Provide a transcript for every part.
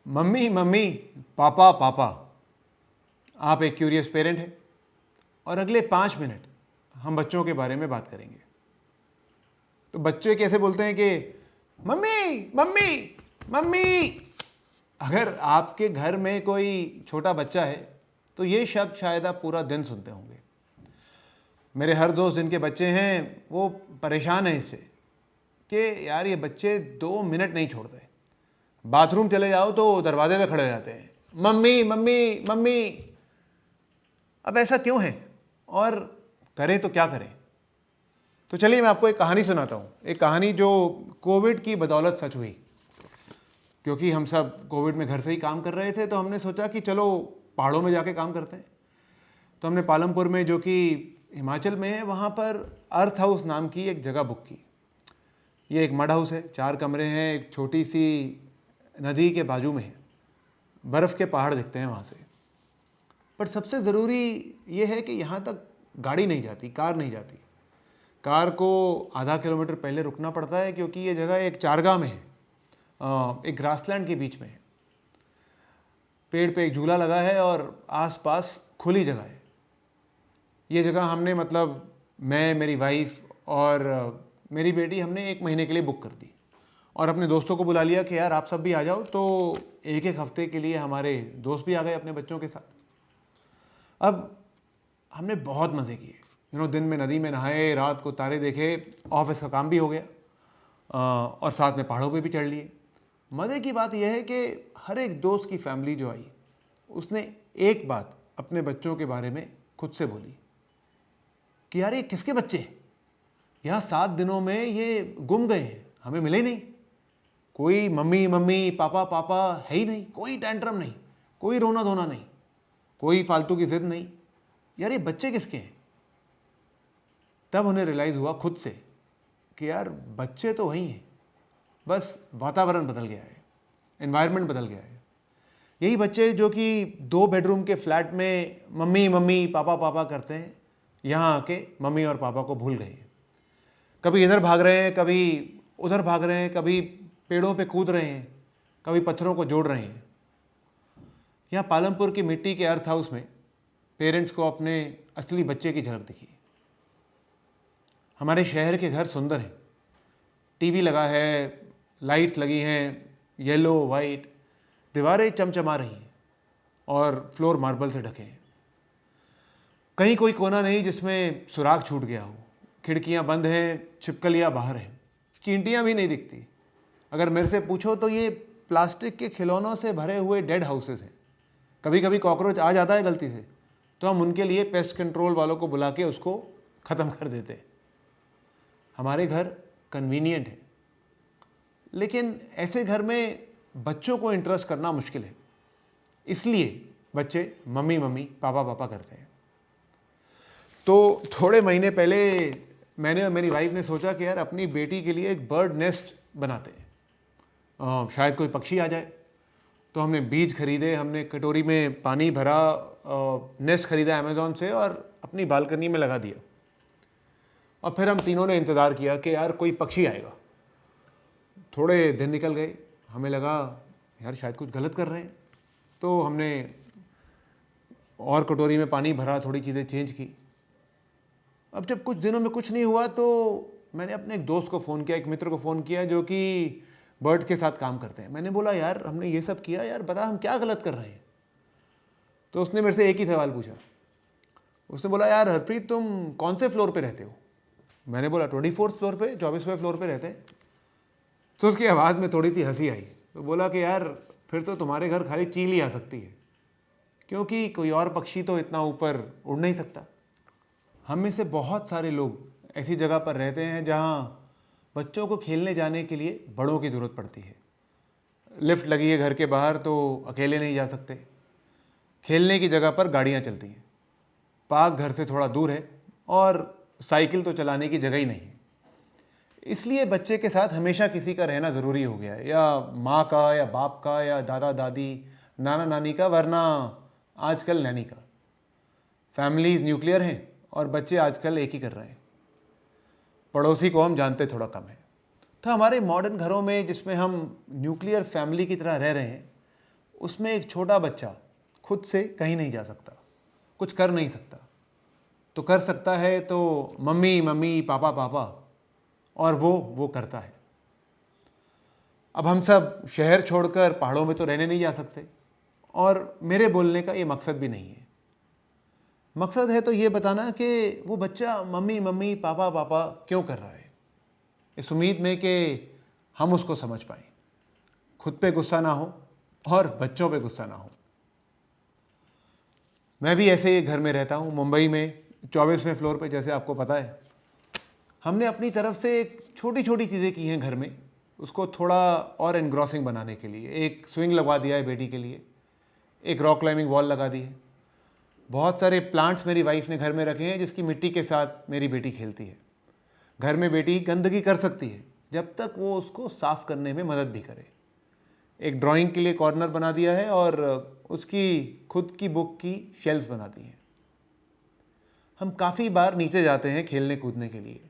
Mummy mummy, पापा पापा। आप एक क्यूरियस पेरेंट हैं और अगले 5 मिनट हम बच्चों के बारे में बात करेंगे। तो बच्चे कैसे बोलते हैं कि मम्मी मम्मी मम्मी। अगर आपके घर में कोई छोटा बच्चा है तो ये शब्द शायद आप पूरा दिन सुनते होंगे। मेरे हर दोस्त जिनके बच्चे हैं वो परेशान हैं इससे कि यार ये बच्चे 2 मिनट नहीं छोड़ते। बाथरूम चले जाओ तो दरवाजे पे खड़े हो जाते हैं, मम्मी मम्मी मम्मी। अब ऐसा क्यों है और करें तो क्या करें? तो चलिए मैं आपको एक कहानी सुनाता हूँ, एक कहानी जो कोविड की बदौलत सच हुई। क्योंकि हम सब कोविड में घर से ही काम कर रहे थे तो हमने सोचा कि चलो पहाड़ों में जाके काम करते हैं। तो हमने पालमपुर में, जो कि हिमाचल में है, वहाँ पर अर्थ हाउस नाम की एक जगह बुक की। ये एक मड हाउस है, 4 कमरे हैं, एक छोटी सी नदी के बाजू में है, बर्फ़ के पहाड़ दिखते हैं वहाँ से। पर सबसे ज़रूरी ये है कि यहाँ तक गाड़ी नहीं जाती, कार नहीं जाती। कार को आधा किलोमीटर पहले रुकना पड़ता है क्योंकि ये जगह एक चारगाह में है, एक ग्रासलैंड के बीच में है। पेड़ पे एक झूला लगा है और आसपास खुली जगह है। ये जगह हमने, मतलब मैं, मेरी वाइफ और मेरी बेटी, हमने 1 महीने के लिए बुक कर दी और अपने दोस्तों को बुला लिया कि यार आप सब भी आ जाओ। तो एक एक हफ्ते के लिए हमारे दोस्त भी आ गए अपने बच्चों के साथ। अब हमने बहुत मज़े किए। दिन में नदी में नहाए, रात को तारे देखे, ऑफिस का काम भी हो गया और साथ में पहाड़ों पे भी चढ़ लिए। मज़े की बात यह है कि हर एक दोस्त की फैमिली जो आई, उसने एक बात अपने बच्चों के बारे में खुद से बोली कि यार ये किसके बच्चे हैं? यहाँ 7 दिनों में ये गुम गए हैं, हमें मिले नहीं। कोई मम्मी मम्मी, पापा पापा है ही नहीं, कोई टेंट्रम नहीं, कोई रोना धोना नहीं, कोई फालतू की जिद नहीं। यार ये बच्चे किसके हैं? तब उन्हें रियलाइज़ हुआ खुद से कि यार बच्चे तो वही हैं, बस वातावरण बदल गया है, एनवायरनमेंट बदल गया है। यही बच्चे जो कि 2 बेडरूम के फ्लैट में मम्मी मम्मी पापा पापा करते हैं, यहाँ आके मम्मी और पापा को भूल गए हैं। कभी इधर भाग रहे हैं, कभी उधर भाग रहे हैं, कभी पेड़ों पे कूद रहे हैं, कभी पत्थरों को जोड़ रहे हैं। यहाँ पालमपुर की मिट्टी के अर्थ हाउस में पेरेंट्स को अपने असली बच्चे की झलक दिखी। हमारे शहर के घर सुंदर हैं, टीवी लगा है, लाइट्स लगी हैं, येलो वाइट, दीवारें चमचमा रही हैं और फ्लोर मार्बल से ढके हैं। कहीं कोई कोना नहीं जिसमें सुराख छूट गया हो। खिड़कियां बंद हैं, छिपकलियां बाहर हैं, चींटियां भी नहीं दिखती। अगर मेरे से पूछो तो ये प्लास्टिक के खिलौनों से भरे हुए डेड हाउसेस हैं। कभी कभी कॉकरोच आ जाता है गलती से तो हम उनके लिए पेस्ट कंट्रोल वालों को बुला के उसको ख़त्म कर देते हैं। हमारे घर कन्वीनियंट है, लेकिन ऐसे घर में बच्चों को इंटरेस्ट करना मुश्किल है। इसलिए बच्चे मम्मी मम्मी पापा पापा करते हैं। तो थोड़े महीने पहले मैंने और मेरी वाइफ ने सोचा कि यार अपनी बेटी के लिए एक बर्ड नेस्ट बनाते हैं, शायद कोई पक्षी आ जाए। तो हमने बीज खरीदे, हमने कटोरी में पानी भरा, नेस्ट खरीदा अमेज़ॉन से और अपनी बालकनी में लगा दिया। और फिर हम तीनों ने इंतज़ार किया कि यार कोई पक्षी आएगा। थोड़े दिन निकल गए, हमें लगा यार शायद कुछ गलत कर रहे हैं। तो हमने और कटोरी में पानी भरा, थोड़ी चीज़ें चेंज की। अब जब कुछ दिनों में कुछ नहीं हुआ तो मैंने अपने एक दोस्त को फ़ोन किया, एक मित्र को फ़ोन किया जो कि बर्ड के साथ काम करते हैं। मैंने बोला यार हमने ये सब किया, यार बता हम क्या गलत कर रहे हैं। तो उसने मेरे से एक ही सवाल पूछा। उसने बोला यार हरप्रीत तुम कौन से फ्लोर पे रहते हो? मैंने बोला 24th फ्लोर पे, 24वें फ्लोर पे रहते हैं। तो उसकी आवाज़ में थोड़ी सी हंसी आई। तो बोला कि यार फिर तो तुम्हारे घर खाली चील ही आ सकती है, क्योंकि कोई और पक्षी तो इतना ऊपर उड़ नहीं सकता। हम में से बहुत सारे लोग ऐसी जगह पर रहते हैं जहाँ बच्चों को खेलने जाने के लिए बड़ों की ज़रूरत पड़ती है। लिफ्ट लगी है घर के बाहर तो अकेले नहीं जा सकते। खेलने की जगह पर गाड़ियाँ चलती हैं, पार्क घर से थोड़ा दूर है और साइकिल तो चलाने की जगह ही नहीं है। इसलिए बच्चे के साथ हमेशा किसी का रहना ज़रूरी हो गया है, या माँ का या बाप का या दादा दादी नाना नानी का, वरना आजकल नैनी का। फैमिलीज़ न्यूक्लियर हैं और बच्चे आजकल एक ही कर रहे हैं। पड़ोसी को हम जानते थोड़ा कम है। तो हमारे मॉडर्न घरों में, जिसमें हम न्यूक्लियर फैमिली की तरह रह रहे हैं, उसमें एक छोटा बच्चा खुद से कहीं नहीं जा सकता, कुछ कर नहीं सकता। तो कर सकता है तो मम्मी मम्मी, पापा पापा, और वो करता है। अब हम सब शहर छोड़कर पहाड़ों में तो रहने नहीं जा सकते, और मेरे बोलने का ये मकसद भी नहीं है। मकसद है तो ये बताना कि वो बच्चा मम्मी मम्मी, पापा पापा क्यों कर रहा है, इस उम्मीद में कि हम उसको समझ पाएं, खुद पे गुस्सा ना हो और बच्चों पे गुस्सा ना हो। मैं भी ऐसे ही घर में रहता हूँ, मुंबई में 24वें फ्लोर पे, जैसे आपको पता है। हमने अपनी तरफ से एक छोटी छोटी चीज़ें की हैं घर में, उसको थोड़ा और एनग्रॉसिंग बनाने के लिए। एक स्विंग लगवा दिया है बेटी के लिए, एक रॉक क्लाइंबिंग वॉल लगा दी है, बहुत सारे प्लांट्स मेरी वाइफ ने घर में रखे हैं जिसकी मिट्टी के साथ मेरी बेटी खेलती है। घर में बेटी गंदगी कर सकती है जब तक वो उसको साफ़ करने में मदद भी करे। एक ड्राइंग के लिए कॉर्नर बना दिया है और उसकी खुद की बुक की शेल्फ्स बना दी हैं। हम काफ़ी बार नीचे जाते हैं खेलने कूदने के लिए।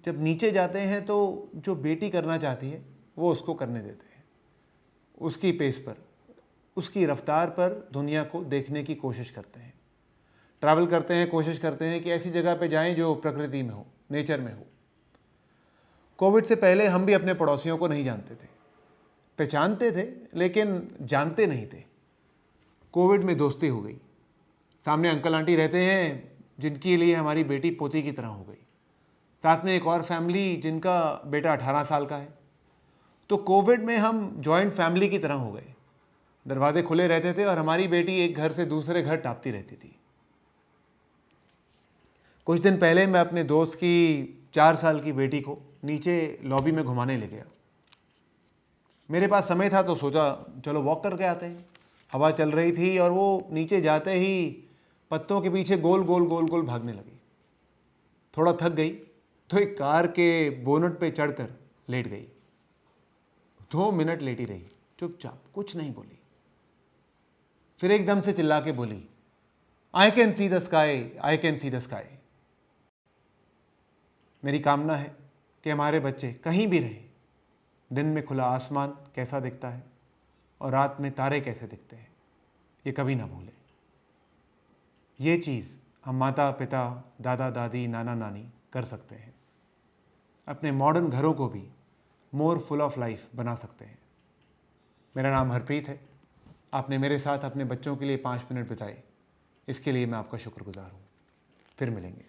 जब नीचे जाते हैं तो जो बेटी करना चाहती है वो उसको करने देते हैं, उसकी पेस पर, उसकी रफ्तार पर दुनिया को देखने की कोशिश करते हैं। ट्रैवल करते हैं, कोशिश करते हैं कि ऐसी जगह पे जाएं जो प्रकृति में हो, नेचर में हो। कोविड से पहले हम भी अपने पड़ोसियों को नहीं जानते थे, पहचानते थे लेकिन जानते नहीं थे। कोविड में दोस्ती हो गई। सामने अंकल आंटी रहते हैं जिनके लिए हमारी बेटी पोती की तरह हो गई, साथ में एक और फैमिली जिनका बेटा 18 साल का है। तो कोविड में हम जॉइंट फैमिली की तरह हो गए। दरवाजे खुले रहते थे और हमारी बेटी एक घर से दूसरे घर टापती रहती थी। कुछ दिन पहले मैं अपने दोस्त की 4 साल की बेटी को नीचे लॉबी में घुमाने ले गया। मेरे पास समय था तो सोचा चलो वॉक करके आते हैं। हवा चल रही थी और वो नीचे जाते ही पत्तों के पीछे गोल गोल गोल गोल भागने लगी। थोड़ा थक गई तो एक कार के बोनट पे चढ़कर लेट गई। 2 मिनट लेटी रही, चुपचाप, कुछ नहीं बोली। फिर एकदम से चिल्ला के बोली, I can see the sky, I can see the sky. मेरी कामना है कि हमारे बच्चे कहीं भी रहें, दिन में खुला आसमान कैसा दिखता है और रात में तारे कैसे दिखते हैं, ये कभी ना भूलें। ये चीज़ हम माता पिता, दादा दादी, नाना नानी कर सकते हैं। अपने मॉडर्न घरों को भी मोर फुल ऑफ लाइफ बना सकते हैं। मेरा नाम हरप्रीत है। आपने मेरे साथ अपने बच्चों के लिए 5 मिनट बिताए, इसके लिए मैं आपका शुक्रगुजार हूँ। फिर मिलेंगे।